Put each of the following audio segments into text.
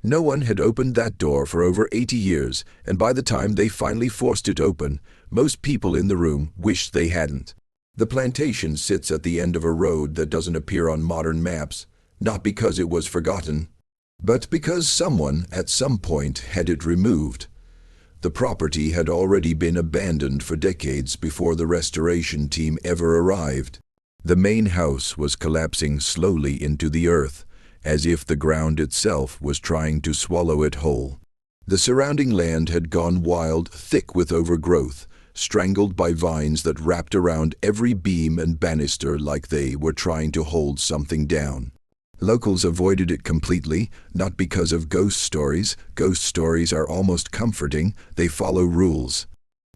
No one had opened that door for over 80 years, and by the time they finally forced it open, most people in the room wished they hadn't. The plantation sits at the end of a road that doesn't appear on modern maps, not because it was forgotten, but because someone, at some point, had it removed. The property had already been abandoned for decades before the restoration team ever arrived. The main house was collapsing slowly into the earth, as if the ground itself was trying to swallow it whole. The surrounding land had gone wild, thick with overgrowth, strangled by vines that wrapped around every beam and banister like they were trying to hold something down. Locals avoided it completely, not because of ghost stories. Ghost stories are almost comforting, they follow rules.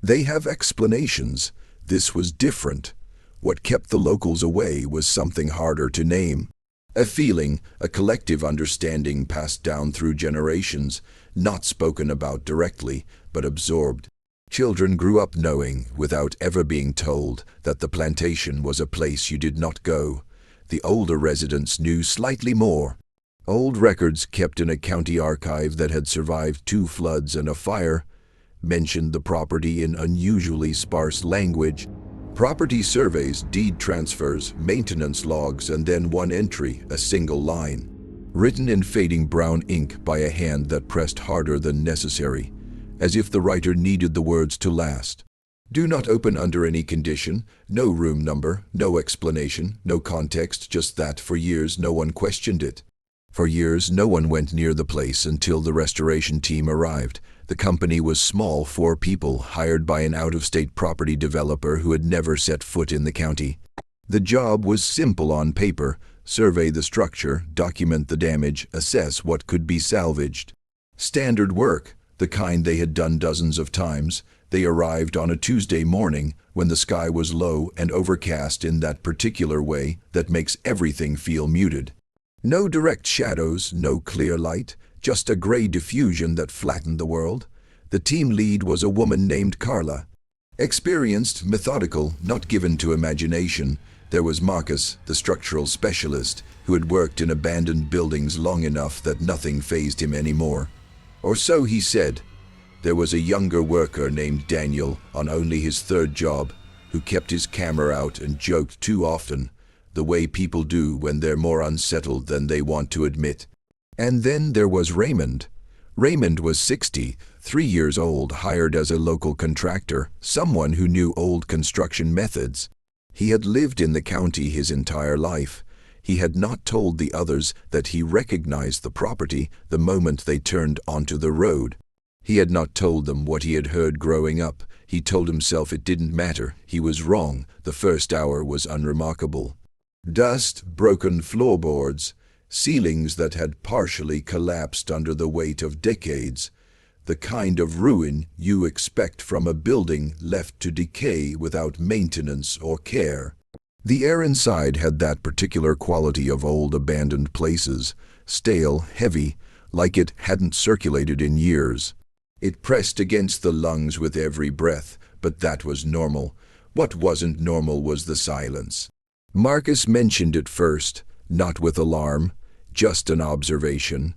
They have explanations. This was different. What kept the locals away was something harder to name. A feeling, a collective understanding passed down through generations, not spoken about directly, but absorbed. Children grew up knowing, without ever being told, that the plantation was a place you did not go. The older residents knew slightly more. Old records kept in a county archive that had survived 2 floods and a fire mentioned the property in unusually sparse language. Property surveys, deed transfers, maintenance logs, and then one entry, a single line, written in fading brown ink by a hand that pressed harder than necessary, as if the writer needed the words to last. Do not open under any condition, no room number, no explanation, no context, just that for years no one questioned it. For years no one went near the place until the restoration team arrived. The company was small, 4 people, hired by an out-of-state property developer who had never set foot in the county. The job was simple on paper: survey the structure, document the damage, assess what could be salvaged. Standard work, the kind they had done dozens of times. They arrived on a Tuesday morning when the sky was low and overcast in that particular way that makes everything feel muted. No direct shadows, no clear light, just a gray diffusion that flattened the world. The team lead was a woman named Carla. Experienced, methodical, not given to imagination. There was Marcus, the structural specialist, who had worked in abandoned buildings long enough that nothing fazed him anymore. Or so he said. There was a younger worker named Daniel, on only his 3rd job, who kept his camera out and joked too often, the way people do when they're more unsettled than they want to admit. And then there was Raymond. Raymond was 60, 3 years old, hired as a local contractor, someone who knew old construction methods. He had lived in the county his entire life. He had not told the others that he recognized the property the moment they turned onto the road. He had not told them what he had heard growing up. He told himself it didn't matter. He was wrong. The first hour was unremarkable. Dust, broken floorboards, ceilings that had partially collapsed under the weight of decades. The kind of ruin you expect from a building left to decay without maintenance or care. The air inside had that particular quality of old abandoned places, stale, heavy, like it hadn't circulated in years. It pressed against the lungs with every breath, but that was normal. What wasn't normal was the silence. Marcus mentioned it first, not with alarm, just an observation.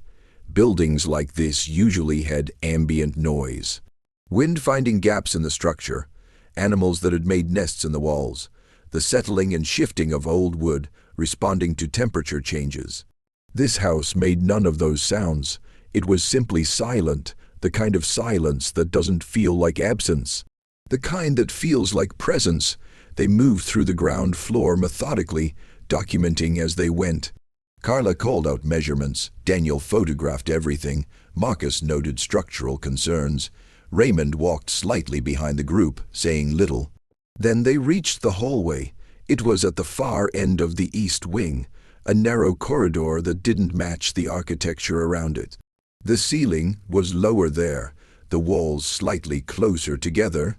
Buildings like this usually had ambient noise. Wind finding gaps in the structure, animals that had made nests in the walls, the settling and shifting of old wood, responding to temperature changes. This house made none of those sounds. It was simply silent, the kind of silence that doesn't feel like absence. The kind that feels like presence. They moved through the ground floor methodically, documenting as they went. Carla called out measurements. Daniel photographed everything. Marcus noted structural concerns. Raymond walked slightly behind the group, saying little. Then they reached the hallway. It was at the far end of the east wing, a narrow corridor that didn't match the architecture around it. The ceiling was lower there, the walls slightly closer together,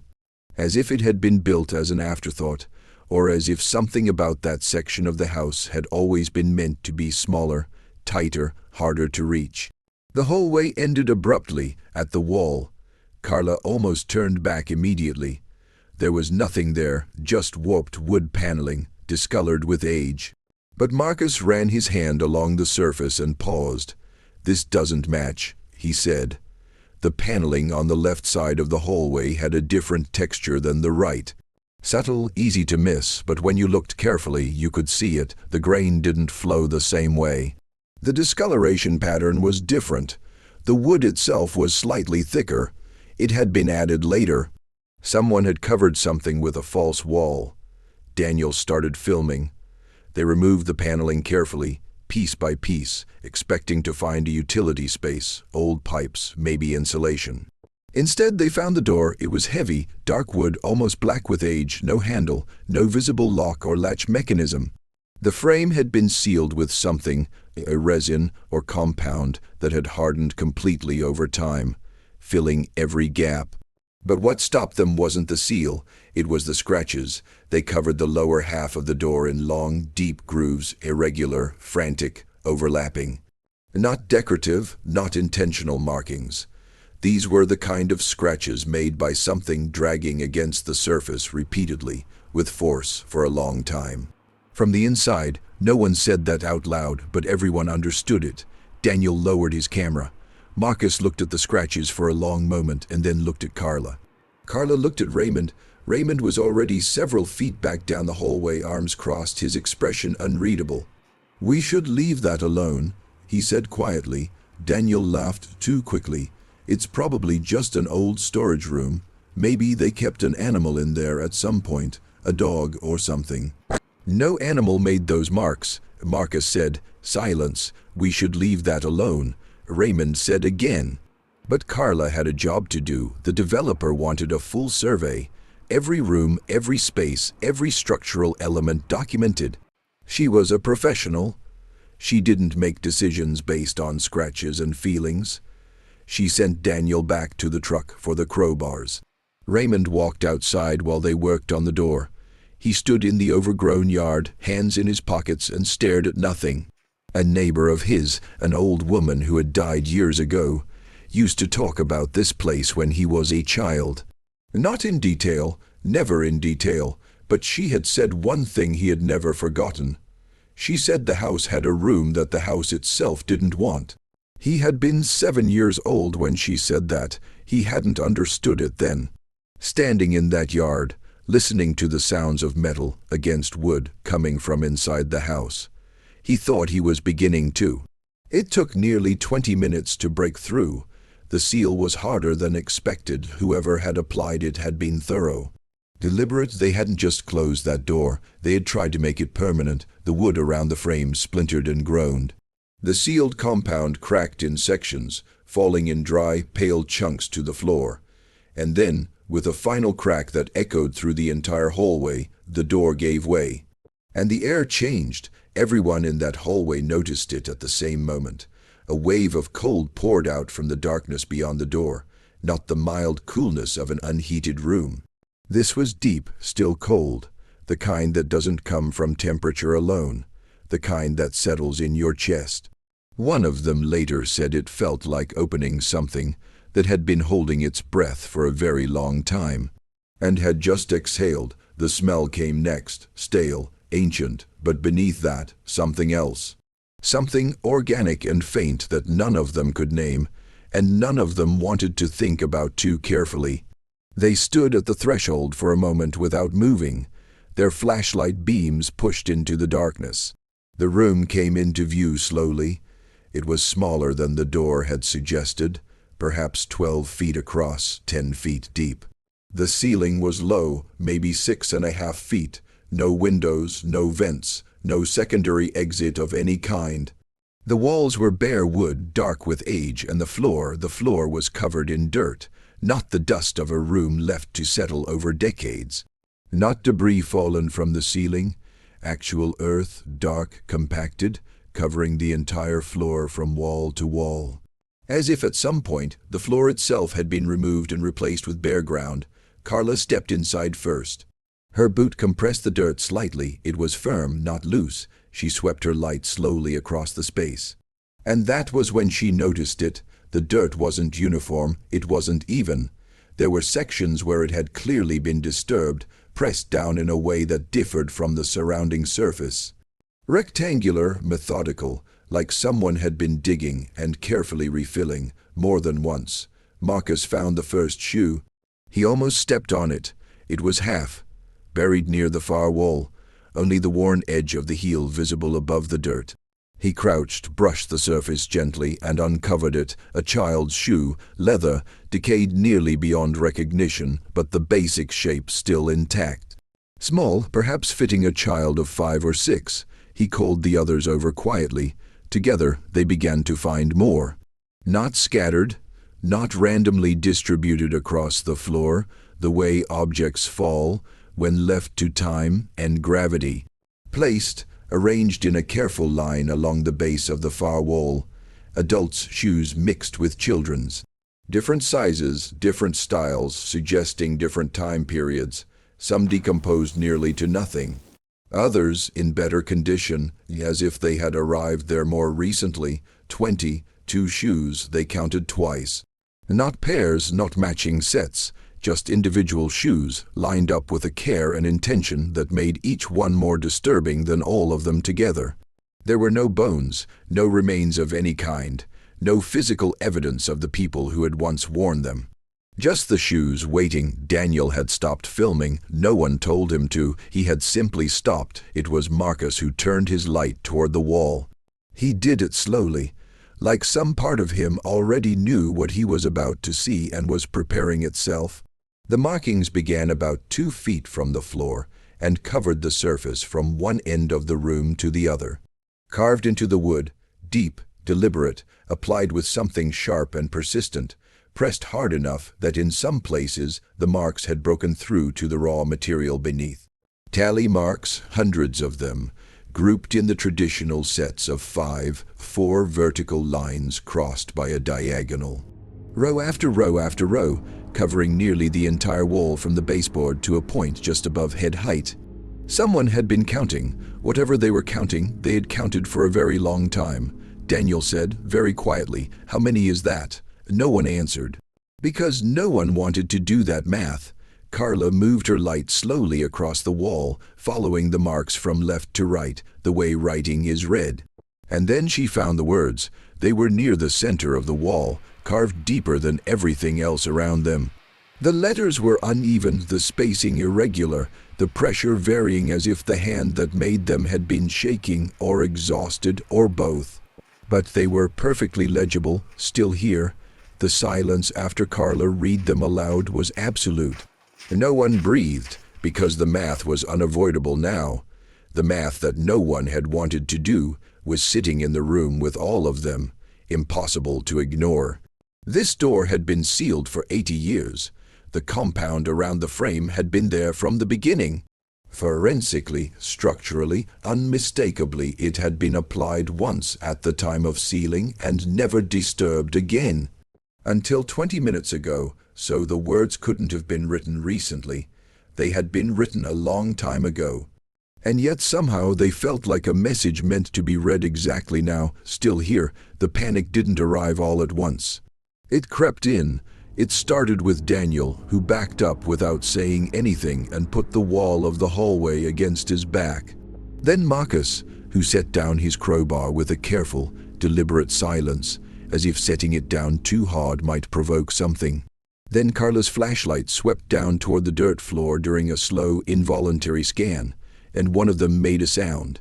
as if it had been built as an afterthought, or as if something about that section of the house had always been meant to be smaller, tighter, harder to reach. The hallway ended abruptly at the wall. Carla almost turned back immediately. There was nothing there, just warped wood paneling, discolored with age. But Marcus ran his hand along the surface and paused. "This doesn't match," he said. The paneling on the left side of the hallway had a different texture than the right. Subtle, easy to miss, but when you looked carefully, you could see it. The grain didn't flow the same way. The discoloration pattern was different. The wood itself was slightly thicker. It had been added later. Someone had covered something with a false wall. Daniel started filming. They removed the paneling carefully, piece by piece, expecting to find a utility space, old pipes, maybe insulation. Instead, they found the door. It was heavy, dark wood, almost black with age, no handle, no visible lock or latch mechanism. The frame had been sealed with something, a resin or compound that had hardened completely over time, filling every gap. But what stopped them wasn't the seal, it was the scratches. They covered the lower half of the door in long, deep grooves, irregular, frantic, overlapping. Not decorative, not intentional markings. These were the kind of scratches made by something dragging against the surface repeatedly, with force, for a long time. From the inside, no one said that out loud, but everyone understood it. Daniel lowered his camera. Marcus looked at the scratches for a long moment and then looked at Carla. Carla looked at Raymond. Raymond was already several feet back down the hallway, arms crossed, his expression unreadable. "We should leave that alone," he said quietly. Daniel laughed too quickly. "It's probably just an old storage room. Maybe they kept an animal in there at some point, a dog or something." "No animal made those marks," Marcus said. "Silence. We should leave that alone," Raymond said again. But Carla had a job to do. The developer wanted a full survey. Every room, every space, every structural element documented. She was a professional. She didn't make decisions based on scratches and feelings. She sent Daniel back to the truck for the crowbars. Raymond walked outside while they worked on the door. He stood in the overgrown yard, hands in his pockets, and stared at nothing. A neighbor of his, an old woman who had died years ago, used to talk about this place when he was a child. Not in detail, never in detail, but she had said one thing he had never forgotten. She said the house had a room that the house itself didn't want. He had been 7 years old when she said that. He hadn't understood it then. Standing in that yard, listening to the sounds of metal against wood coming from inside the house, he thought he was beginning to. It took nearly 20 minutes to break through. The seal was harder than expected. Whoever had applied it had been thorough. Deliberate. They hadn't just closed that door. They had tried to make it permanent. The wood around the frame splintered and groaned. The sealed compound cracked in sections, falling in dry, pale chunks to the floor. And then, with a final crack that echoed through the entire hallway, the door gave way. And the air changed. Everyone in that hallway noticed it at the same moment. A wave of cold poured out from the darkness beyond the door, not the mild coolness of an unheated room. This was deep, still cold, the kind that doesn't come from temperature alone, the kind that settles in your chest. One of them later said it felt like opening something that had been holding its breath for a very long time, and had just exhaled. The smell came next, stale, ancient, but beneath that, something else. Something organic and faint that none of them could name, and none of them wanted to think about too carefully. They stood at the threshold for a moment without moving, their flashlight beams pushed into the darkness. The room came into view slowly. It was smaller than the door had suggested, perhaps 12 feet across, 10 feet deep. The ceiling was low, maybe 6.5 feet, no windows, no vents, no secondary exit of any kind. The walls were bare wood, dark with age, and the floor was covered in dirt, not the dust of a room left to settle over decades. Not debris fallen from the ceiling, actual earth, dark, compacted, covering the entire floor from wall to wall. As if at some point, the floor itself had been removed and replaced with bare ground. Carla stepped inside first. Her boot compressed the dirt slightly. It was firm, not loose. She swept her light slowly across the space. And that was when she noticed it. The dirt wasn't uniform, it wasn't even. There were sections where it had clearly been disturbed, pressed down in a way that differed from the surrounding surface. Rectangular, methodical, like someone had been digging and carefully refilling more than once. Marcus found the first shoe. He almost stepped on it. It was half buried near the far wall, only the worn edge of the heel visible above the dirt. He crouched, brushed the surface gently, and uncovered it. A child's shoe, leather, decayed nearly beyond recognition, but the basic shape still intact. Small, perhaps fitting a child of 5 or 6. He called the others over quietly. Together, they began to find more. Not scattered, not randomly distributed across the floor, the way objects fall when left to time and gravity. Placed, arranged in a careful line along the base of the far wall, adults' shoes mixed with children's. Different sizes, different styles, suggesting different time periods. Some decomposed nearly to nothing. Others in better condition, as if they had arrived there more recently. 22 shoes they counted twice. Not pairs, not matching sets, just individual shoes, lined up with a care and intention that made each one more disturbing than all of them together. There were no bones, no remains of any kind, no physical evidence of the people who had once worn them. Just the shoes waiting. Daniel had stopped filming. No one told him to. He had simply stopped. It was Marcus who turned his light toward the wall. He did it slowly, like some part of him already knew what he was about to see and was preparing itself. The markings began about 2 feet from the floor and covered the surface from one end of the room to the other. Carved into the wood, deep, deliberate, applied with something sharp and persistent, pressed hard enough that in some places the marks had broken through to the raw material beneath. Tally marks, hundreds of them, grouped in the traditional sets of 5, 4 vertical lines crossed by a diagonal. Row after row after row, covering nearly the entire wall from the baseboard to a point just above head height. Someone had been counting. Whatever they were counting, they had counted for a very long time. Daniel said, very quietly, "How many is that?" No one answered. Because no one wanted to do that math. Carla moved her light slowly across the wall, following the marks from left to right, the way writing is read. And then she found the words. They were near the center of the wall, carved deeper than everything else around them. The letters were uneven, the spacing irregular, the pressure varying as if the hand that made them had been shaking or exhausted or both. But they were perfectly legible, still here. The silence after Carla read them aloud was absolute. No one breathed, because the math was unavoidable now. The math that no one had wanted to do was sitting in the room with all of them, impossible to ignore. This door had been sealed for 80 years. The compound around the frame had been there from the beginning. Forensically, structurally, unmistakably, it had been applied once at the time of sealing and never disturbed again. Until 20 minutes ago, so the words couldn't have been written recently. They had been written a long time ago. And yet somehow they felt like a message meant to be read exactly now, still here. The panic didn't arrive all at once. It crept in. It started with Daniel, who backed up without saying anything and put the wall of the hallway against his back. Then Marcus, who set down his crowbar with a careful, deliberate silence, as if setting it down too hard might provoke something. Then Carla's flashlight swept down toward the dirt floor during a slow, involuntary scan, and one of them made a sound.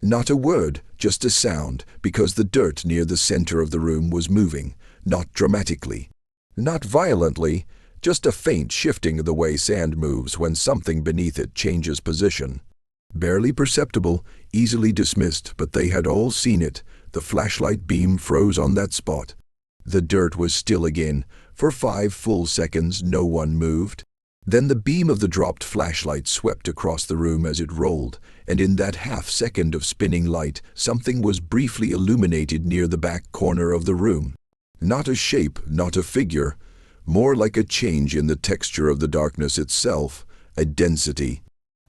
Not a word, just a sound, because the dirt near the center of the room was moving, not dramatically, not violently, just a faint shifting of the way sand moves when something beneath it changes position. Barely perceptible, easily dismissed, but they had all seen it. The flashlight beam froze on that spot. The dirt was still again. For 5 full seconds, no one moved. Then the beam of the dropped flashlight swept across the room as it rolled, and in that half-second of spinning light, something was briefly illuminated near the back corner of the room. Not a shape, not a figure, more like a change in the texture of the darkness itself, a density.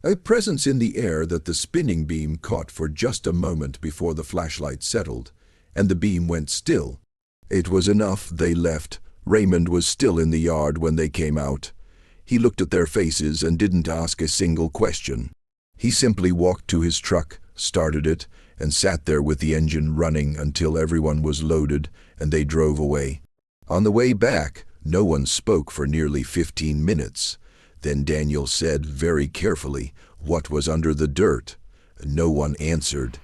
A presence in the air that the spinning beam caught for just a moment before the flashlight settled, and the beam went still. It was enough. They left. Raymond was still in the yard when they came out. He looked at their faces and didn't ask a single question. He simply walked to his truck, started it, and sat there with the engine running until everyone was loaded and they drove away. On the way back, no one spoke for nearly 15 minutes. Then Daniel said very carefully, "What was under the dirt?" No one answered.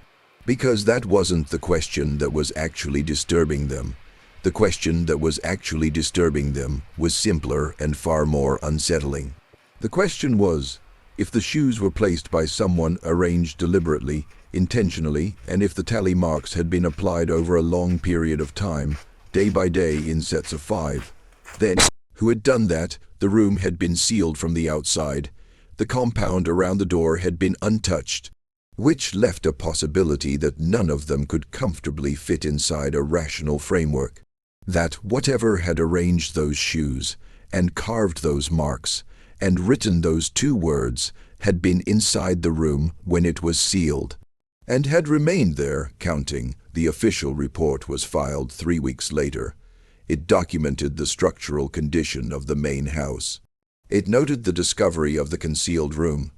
Because that wasn't the question that was actually disturbing them. The question that was actually disturbing them was simpler and far more unsettling. The question was, if the shoes were placed by someone arranged deliberately, intentionally, and if the tally marks had been applied over a long period of time, day by day in sets of 5, then who had done that? The room had been sealed from the outside. The compound around the door had been untouched, which left a possibility that none of them could comfortably fit inside a rational framework. That whatever had arranged those shoes, and carved those marks, and written those 2 words, had been inside the room when it was sealed, and had remained there, counting. The official report was filed 3 weeks later. It documented the structural condition of the main house. It noted the discovery of the concealed room.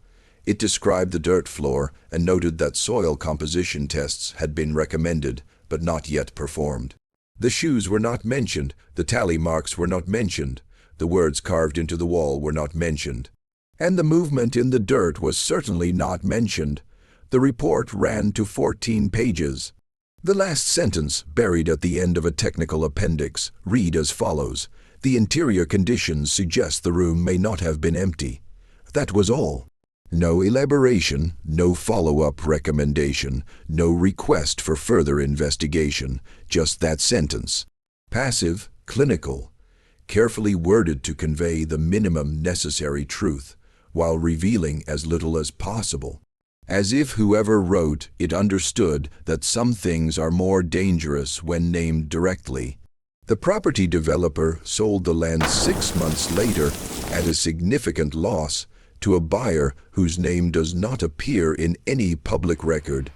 It described the dirt floor and noted that soil composition tests had been recommended, but not yet performed. The shoes were not mentioned, the tally marks were not mentioned, the words carved into the wall were not mentioned, and the movement in the dirt was certainly not mentioned. The report ran to 14 pages. The last sentence, buried at the end of a technical appendix, read as follows: "The interior conditions suggest the room may not have been empty." That was all. No elaboration, no follow-up recommendation, no request for further investigation, just that sentence. Passive, clinical, carefully worded to convey the minimum necessary truth, while revealing as little as possible. As if whoever wrote it understood that some things are more dangerous when named directly. The property developer sold the land 6 months later at a significant loss to a buyer whose name does not appear in any public record.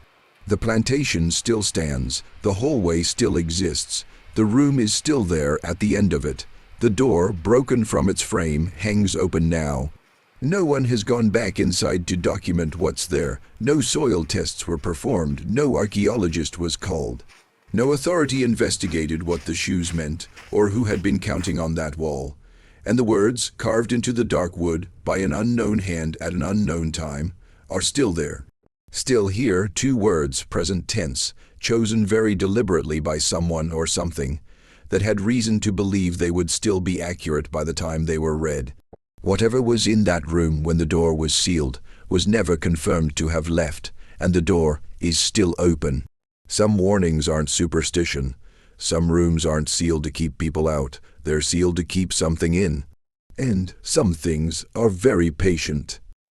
The plantation still stands, the hallway still exists, the room is still there at the end of it. The door, broken from its frame, hangs open now. No one has gone back inside to document what's there. No soil tests were performed, no archaeologist was called. No authority investigated what the shoes meant, or who had been counting on that wall. And the words, carved into the dark wood by an unknown hand at an unknown time, are still there. Still here, 2 words, present tense, chosen very deliberately by someone or something, that had reason to believe they would still be accurate by the time they were read. Whatever was in that room when the door was sealed was never confirmed to have left, and the door is still open. Some warnings aren't superstition. Some rooms aren't sealed to keep people out. They're sealed to keep something in. And some things are very patient.